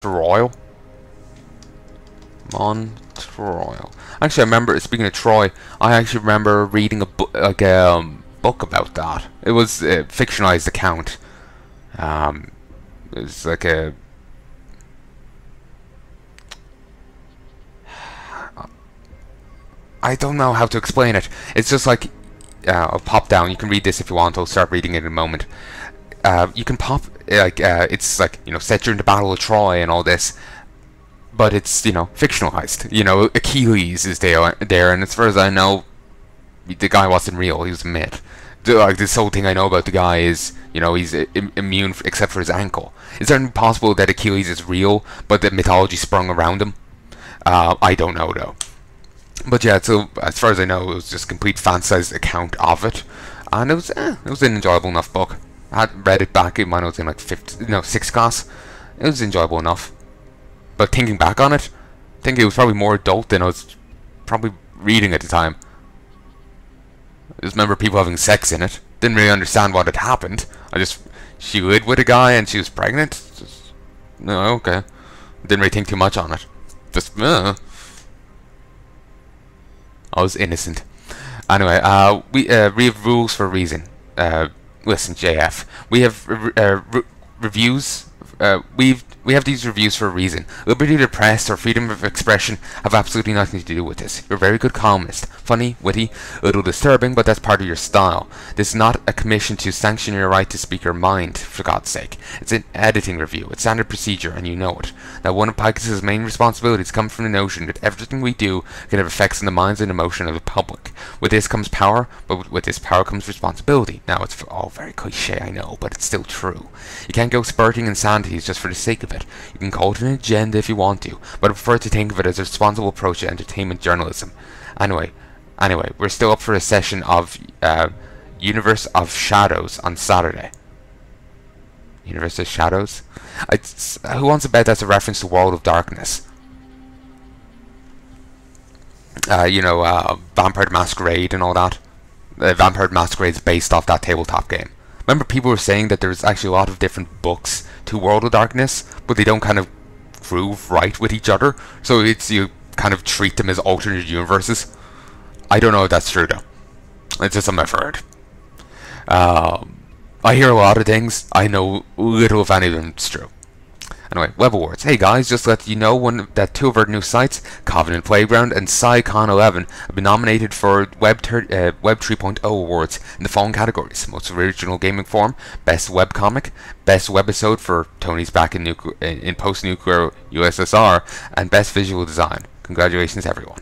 Royal. Montreal. Actually, I remember, speaking of Troy, I actually remember reading a book, like book about that. It was a fictionalized account. It was like a. I don't know how to explain it. It's just like I'll pop down. You can read this if you want. I'll start reading it in a moment. You can pop like it's like, you know, set during the Battle of Troy and all this, but it's, you know, fictionalized. You know, Achilles is there, and as far as I know, the guy wasn't real. He was a myth. Like, this whole thing I know about the guy is, you know, he's immune except for his ankle. Is there possible that Achilles is real, but the mythology sprung around him? I don't know though. But yeah, so as far as I know, it was just a complete fantasized account of it, and it was an enjoyable enough book. I had read it back when I was in like 6th class. It was enjoyable enough. But thinking back on it, I think it was probably more adult than I was probably reading at the time. I just remember people having sex in it. Didn't really understand what had happened. She lived with a guy and she was pregnant. No, okay. Didn't really think too much on it. I was innocent. Anyway, we have rules for a reason. Listen, JF, we have reviews. We have these reviews for a reason. Liberty of the press or freedom of expression have absolutely nothing to do with this. You're a very good columnist. Funny, witty, a little disturbing, but that's part of your style. This is not a commission to sanction your right to speak your mind, for God's sake. It's an editing review. It's standard procedure, and you know it. Now, one of Picus's main responsibilities comes from the notion that everything we do can have effects on the minds and emotion of the public. With this comes power, but with this power comes responsibility. Now, it's all very cliche, I know, but it's still true. You can't go spurting insanities just for the sake of it. You can call it an agenda if you want to, but I prefer to think of it as a responsible approach to entertainment journalism. Anyway, we're still up for a session of Universe of Shadows on Saturday. Universe of Shadows? Who wants to bet that's a reference to World of Darkness? You know, Vampire the Masquerade and all that. Vampire the Masquerade is based off that tabletop game. Remember, people were saying that there's actually a lot of different books to World of Darkness, but they don't kind of groove right with each other, so you kind of treat them as alternate universes. I don't know if that's true though. It's just something I've heard. I hear a lot of things. I know little if any of them is true. Anyway, Web Awards. Hey guys, just to let you know that 2 of our new sites, Covenant Playground and SciCon 11, have been nominated for Web 3.0 awards in the following categories: Most Original Gaming Form, Best Webcomic, Best Webisode for Tony's Back in Post-Nuclear USSR, and Best Visual Design. Congratulations, everyone.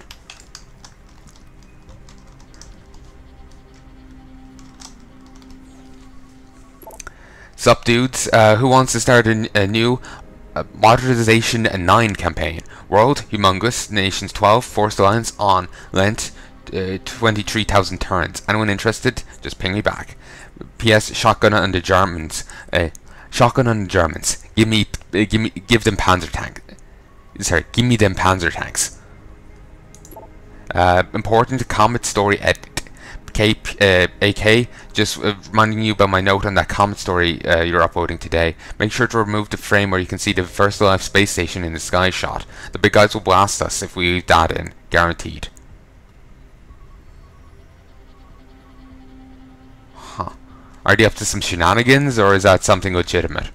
Sup dudes, who wants to start a new Modernization 9 campaign? World, Humongous, Nations 12, Forced Alliance on Lent, 23,000 turns. Anyone interested? Just ping me back. P.S. Shotgun on the Germans. Shotgun on the Germans. Give them Panzer tank. Sorry, give me them Panzer tanks. Important Comet Story edit. AK, just reminding you about my note on that comet story you're uploading today. Make sure to remove the frame where you can see the first alive space station in the sky shot. The big guys will blast us if we leave that in. Guaranteed. Huh. Are they up to some shenanigans, or is that something legitimate?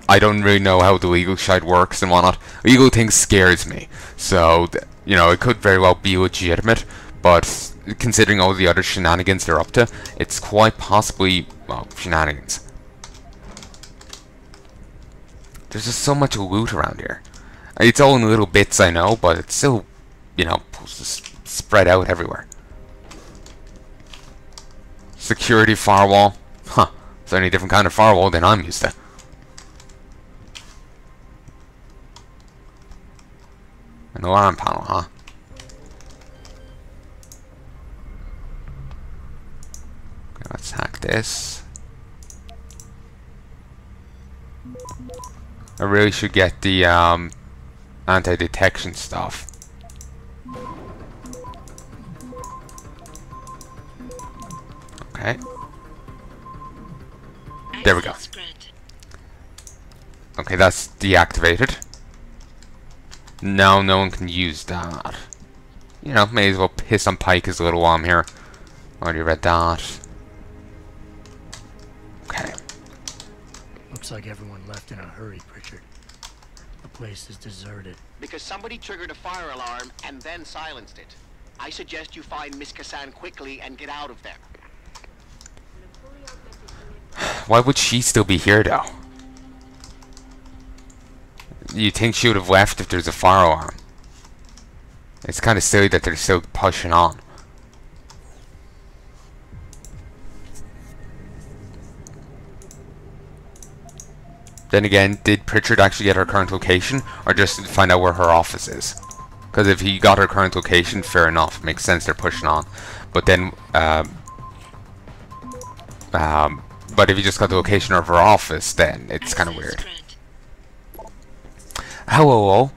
I don't really know how the legal side works and whatnot. Legal thing scares me. So, you know, it could very well be legitimate, but considering all the other shenanigans they're up to, it's quite possibly, well, shenanigans. There's just so much loot around here. It's all in little bits, I know, but it's still, you know, spread out everywhere. Security firewall. Huh. It's any different kind of firewall than I'm used to. An alarm panel, huh? Okay, let's hack this. I really should get the anti-detection stuff. Okay. There we go. Okay, that's deactivated. Now no one can use that. You know, may as well piss on Pike a little while I'm here. Already read that. Okay. Looks like everyone left in a hurry, Pritchard. The place is deserted. Because somebody triggered a fire alarm and then silenced it. I suggest you find Miss Kassan quickly and get out of there. Why would she still be here, though? You think she would have left if there's a fire alarm? It's kind of silly that they're still pushing on. Then again, did Pritchard actually get her current location, or just find out where her office is? Because if he got her current location, fair enough, it makes sense they're pushing on. But then, but if you just got the location of her office, then it's kind of weird. Hello all,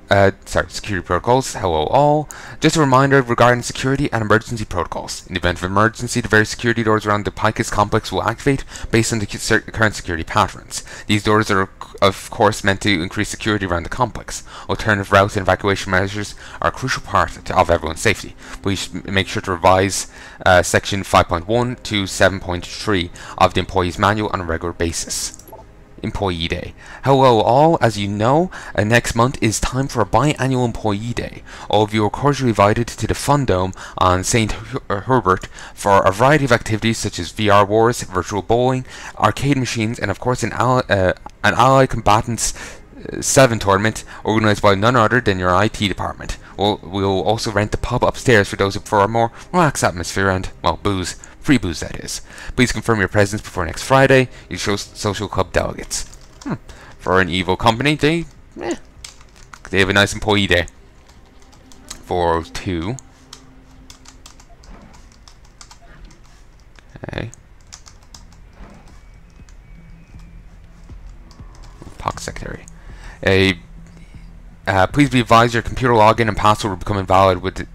security protocols, hello all. Just a reminder regarding security and emergency protocols. In the event of emergency, the various security doors around the Picus complex will activate based on the current security patterns. These doors are of course meant to increase security around the complex. Alternative routes and evacuation measures are a crucial part of everyone's safety. Please make sure to revise section 5.1 to 7.3 of the employee's manual on a regular basis. Employee Day. Hello all, as you know, next month is time for a biannual Employee Day. All of you are cordially invited to the Fun Dome on St. Herbert for a variety of activities such as VR wars, virtual bowling, arcade machines, and of course an Allied Combatants 7 tournament organised by none other than your IT department. We'll also rent the pub upstairs for those who prefer a more relaxed atmosphere and, well, booze. Free booze, that is. Please confirm your presence before next Friday. You show social club delegates. For an evil company, they have a nice employee day. 402. Okay. Pox secretary. Please be advised your computer login and password will become invalid within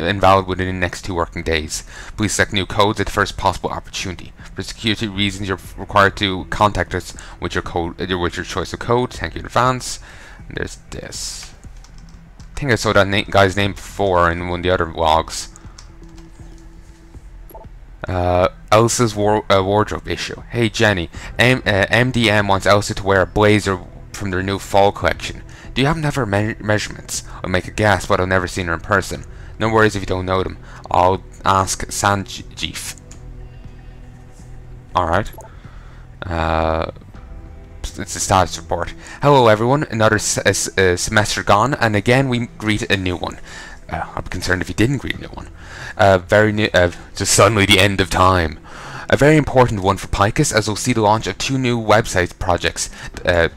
the next 2 working days. Please select new codes at the first possible opportunity. For security reasons, you're required to contact us with your choice of code. Thank you in advance. And there's this. I think I saw that guy's name before in one of the other logs. Elsa's wardrobe issue. Hey Jenny, MDM wants Elsa to wear a blazer from their new fall collection. Do you happen to have her measurements? I'll make a guess, but I've never seen her in person. No worries if you don't know them. I'll ask Sanjeev. Alright. It's a status report. Hello everyone, another semester gone, and again we greet a new one. I'd be concerned if you didn't greet a new one. Just suddenly the end of time. A very important one for Picus, as we'll see the launch of 2 new website projects. That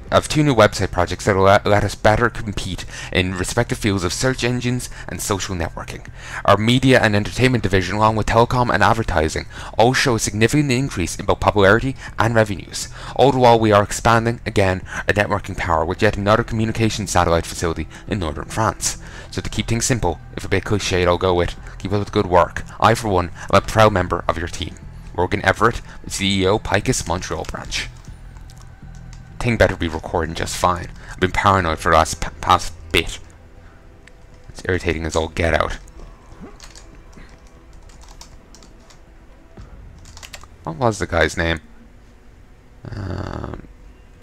will let us better compete in respective fields of search engines and social networking. Our media and entertainment division, along with telecom and advertising, all show a significant increase in both popularity and revenues. All the while we are expanding again our networking power with yet another communication satellite facility in northern France. So to keep things simple, if a bit cliched, I'll go with keep up the good work. I, for one, am a proud member of your team. Morgan Everett, CEO, Picus Montreal branch. Thing better be recording just fine. I've been paranoid for the last past bit. It's irritating as all get out. What was the guy's name?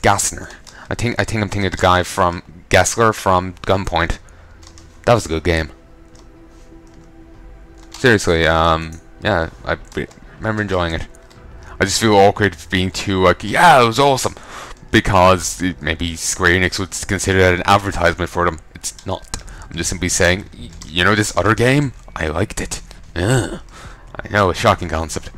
Gassner. I think I'm thinking of the guy from Gessler from Gunpoint. That was a good game. Seriously, yeah, I remember enjoying it. I just feel awkward being too like, yeah, it was awesome, because maybe Square Enix would consider that an advertisement for them. It's not. I'm just simply saying, you know this other game? I liked it. Yeah. I know, a shocking concept.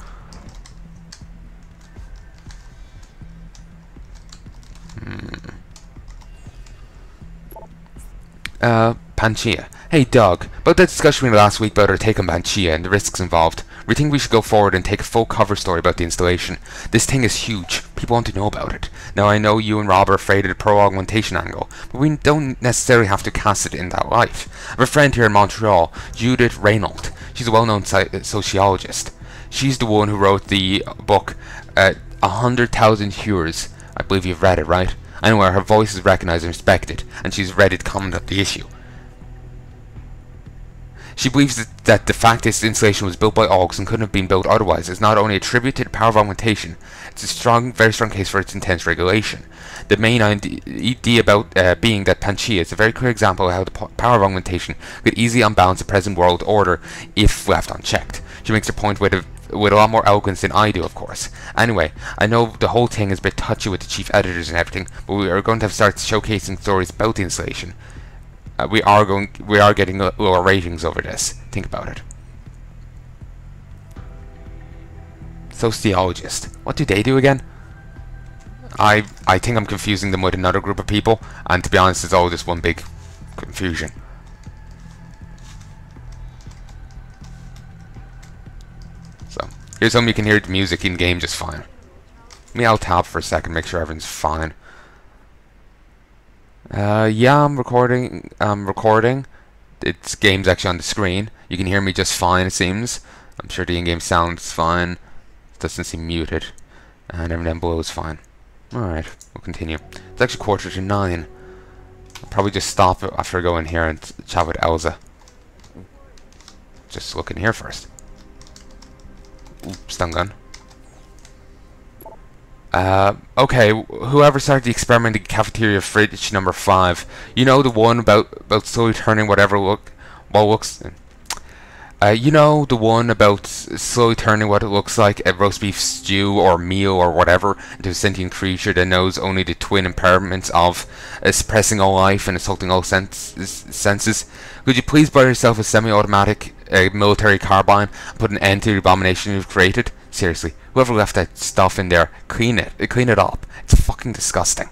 Panchea. Hey Doug, about that discussion we had last week about our take on Panchea and the risks involved. We think we should go forward and take a full cover story about the installation. This thing is huge. People want to know about it. Now I know you and Rob are afraid of the pro-augmentation angle, but we don't necessarily have to cast it in that light. I have a friend here in Montreal, Judith Reynaud. She's a well-known sociologist. She's the one who wrote the book 100,000 Years. I believe you've read it, right? Anyway, her voice is recognized and respected, and she's ready to comment on the issue. She believes that the fact this installation was built by orcs and couldn't have been built otherwise is not only a tribute to the power of augmentation, it's a very strong case for its intense regulation. The main idea about being that Panchea is a very clear example of how the power of augmentation could easily unbalance the present world order if left unchecked. She makes her point with a lot more eloquence than I do, of course. Anyway, I know the whole thing is a bit touchy with the chief editors and everything, but we are going to have to start showcasing stories about the installation. We are getting lower ratings over this. Think about it. Sociologist. What do they do again? I think I'm confusing them with another group of people, and to be honest, it's all just one big confusion. So, here's something you can hear the music in game just fine. I'll tab for a second, make sure everything's fine. Yeah, I'm recording. It's game's actually on the screen. You can hear me just fine, it seems. I'm sure the in-game sound's fine. It doesn't seem muted. And everything below is fine. Alright, we'll continue. It's actually 9:15. I'll probably just stop it after I go in here and chat with Elsa. Just look in here first. Ooh, stun gun. Okay, whoever started the experiment in cafeteria fridge number 5, you know, the one about slowly turning whatever looks. You know, the one about slowly turning what it looks like a roast beef stew or meal or whatever into a sentient creature that knows only the twin impairments of suppressing all life and assaulting all senses. Could you please buy yourself a semi-automatic military carbine and put an end to the abomination you've created? Seriously, whoever left that stuff in there, clean it up. It's fucking disgusting.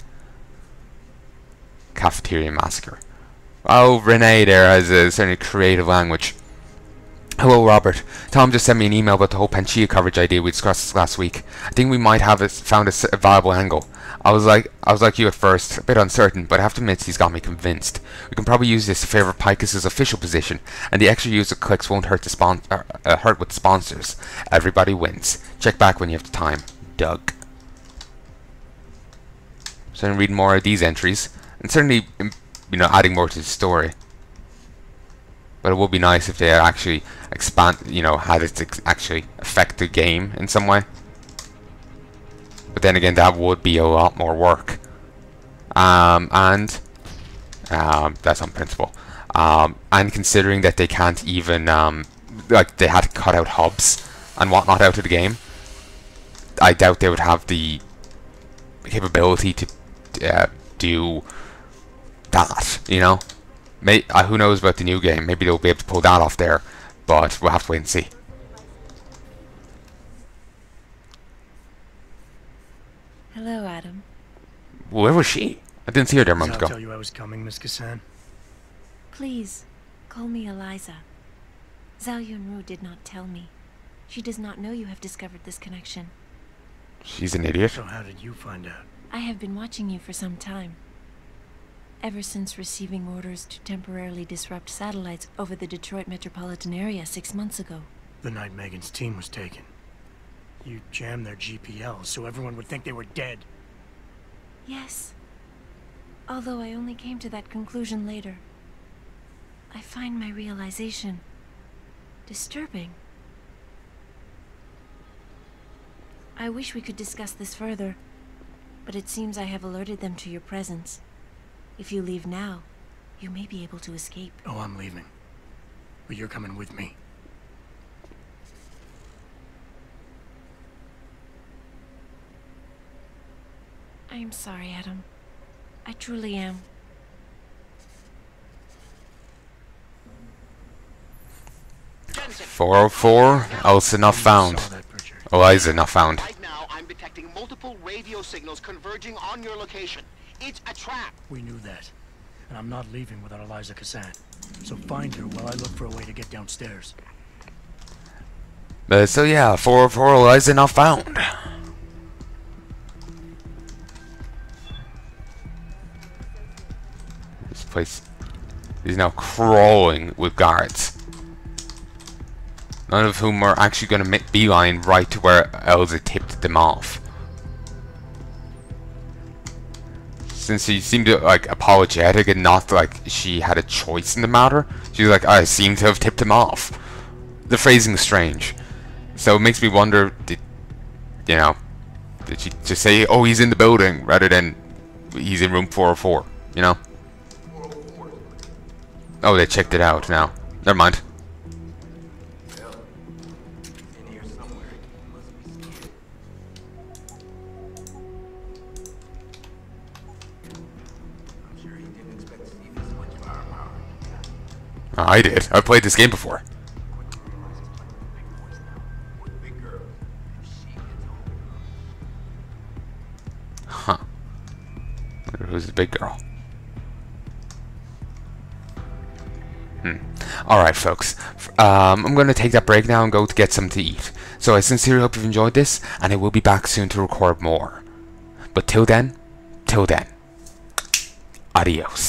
Cafeteria massacre. Oh, Renee there has a certainly creative language. Hello, Robert. Tom just sent me an email about the whole Panchea coverage idea we discussed last week. I think we might have found a viable angle. I was like you at first, a bit uncertain, but I have to admit he's got me convinced. We can probably use this to favour Picus's official position, and the extra user clicks won't hurt hurt with sponsors. Everybody wins. Check back when you have the time. Doug. So I'm reading more of these entries, and certainly, you know, adding more to the story. But it would be nice if they actually expand, you know, had it actually affect the game in some way. But then again, that would be a lot more work. And that's on principle. And considering that they can't even, like, they had to cut out hubs and whatnot out of the game, I doubt they would have the capability to do that, you know? Who knows about the new game? Maybe they'll be able to pull that off there, but we'll have to wait and see. Hello, Adam. Where was she? I didn't see her there a moment ago. I'll tell you I was coming, Miss Kassan. Please, call me Eliza. Zhao Yunru did not tell me. She does not know you have discovered this connection. She's an idiot. So how did you find out? I have been watching you for some time. Ever since receiving orders to temporarily disrupt satellites over the Detroit metropolitan area 6 months ago. The night Megan's team was taken. You jammed their GPL so everyone would think they were dead. Yes. Although I only came to that conclusion later. I find my realization disturbing. I wish we could discuss this further, but it seems I have alerted them to your presence. If you leave now, you may be able to escape. Oh, I'm leaving. But you're coming with me. I am sorry, Adam. I truly am. Jensen, 404, Elsa not found. Saw that, Pritchard. Eliza not found. right now I'm detecting multiple radio signals converging on your location. It's a trap. We knew that. And I'm not leaving without Eliza Kassan. So find her while I look for a way to get downstairs. So yeah, 404, Eliza not found. This place is now crawling with guards. None of whom are actually going to make beeline right to where Elsa tipped them off. since she seemed to, like, apologetic and not like she had a choice in the matter. She's like, I seem to have tipped him off. The phrasing's strange, so it makes me wonder, did she just say, oh, he's in the building, rather than he's in room 404, you know? Oh, they checked it out now. Never mind. I did. I've played this game before. Huh. Wonder who's the big girl. Alright, folks. I'm going to take that break now and go to get something to eat. So I sincerely hope you've enjoyed this, and I will be back soon to record more. But till then, adios.